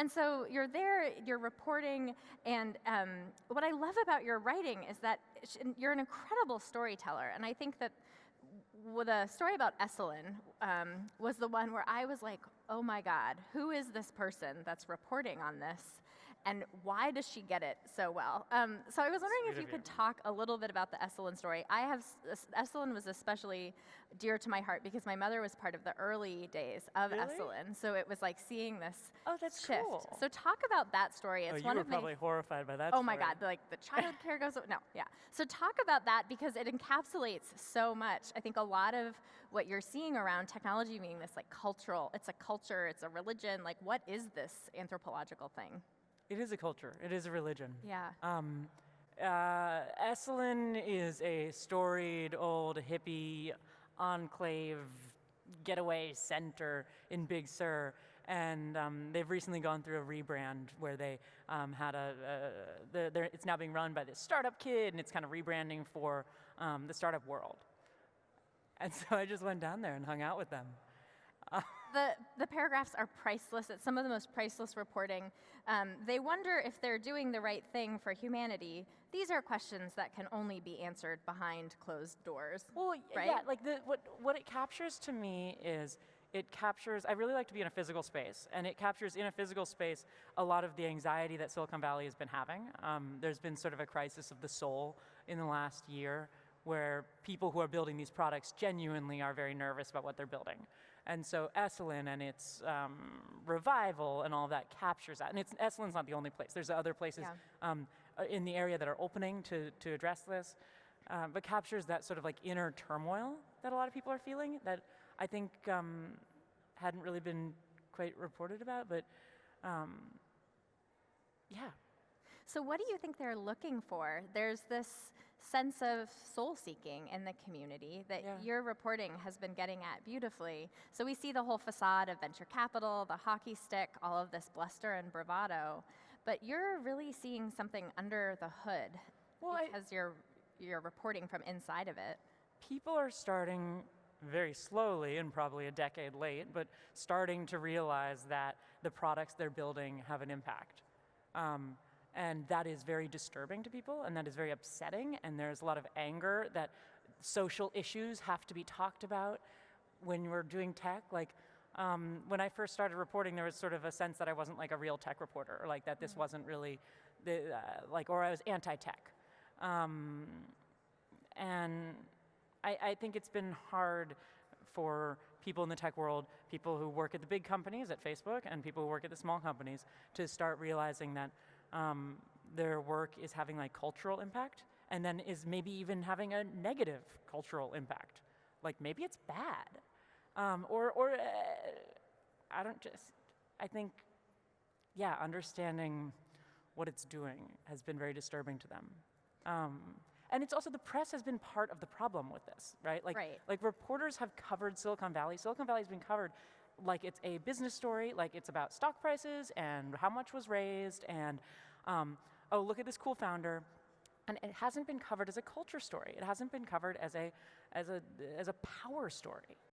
And so you're there, you're reporting, and what I love about your writing is that you're an incredible storyteller. And I think that the story about Esselin was the one where I was like, oh my God, who is this person that's reporting on this? And why does she get it so well? So I was wondering if you could talk a little bit about the Esselin story. Esselin was especially dear to my heart because my mother was part of the early days of Really? Esselin. So it was like seeing this shift. Cool. So talk about that story. It's you one were of probably horrified by that Oh story. my God, like the child care goes, no, yeah. So talk about that because it encapsulates so much. I think a lot of what you're seeing around technology being this like cultural, it's a culture, it's a religion, like what is this anthropological thing? It is a culture. It is a religion. Yeah. Esselin is a storied old hippie enclave getaway center in Big Sur, and they've recently gone through a rebrand where they had it's now being run by this startup kid, and it's kind of rebranding for the startup world. And so I just went down there and hung out with them. The paragraphs are priceless. It's some of the most priceless reporting. They wonder if they're doing the right thing for humanity. These are questions that can only be answered behind closed doors. Well, right? yeah, like what it captures to me is I really like to be in a physical space, and it captures in a physical space a lot of the anxiety that Silicon Valley has been having. There's been sort of a crisis of the soul in the last year where people who are building these products genuinely are very nervous about what they're building. And so Esselin and its revival and all of that captures that. And Esselin's not the only place. There's other places in the area that are opening to address this, but captures that sort of like inner turmoil that a lot of people are feeling that I think hadn't really been quite reported about, but yeah. So what do you think they're looking for? There's this sense of soul-seeking in the community that your reporting has been getting at beautifully. So we see the whole facade of venture capital, the hockey stick, all of this bluster and bravado, but you're really seeing something under the hood because you're reporting from inside of it. People are starting very slowly, and probably a decade late, but starting to realize that the products they're building have an impact. And that is very disturbing to people, and that is very upsetting, and there's a lot of anger that social issues have to be talked about when we're doing tech. Like, when I first started reporting, there was sort of a sense that I wasn't like a real tech reporter, or like that this wasn't really, or I was anti-tech. And I think it's been hard for people in the tech world, people who work at the big companies at Facebook and people who work at the small companies, to start realizing that their work is having like cultural impact, and then is maybe even having a negative cultural impact. Like maybe it's bad, I think, understanding what it's doing has been very disturbing to them. And it's also, the press has been part of the problem with this, right? Like reporters have covered Silicon Valley. Silicon Valley's been covered like it's a business story, like it's about stock prices and how much was raised, and oh, look at this cool founder. And it hasn't been covered as a culture story. It hasn't been covered as a power story.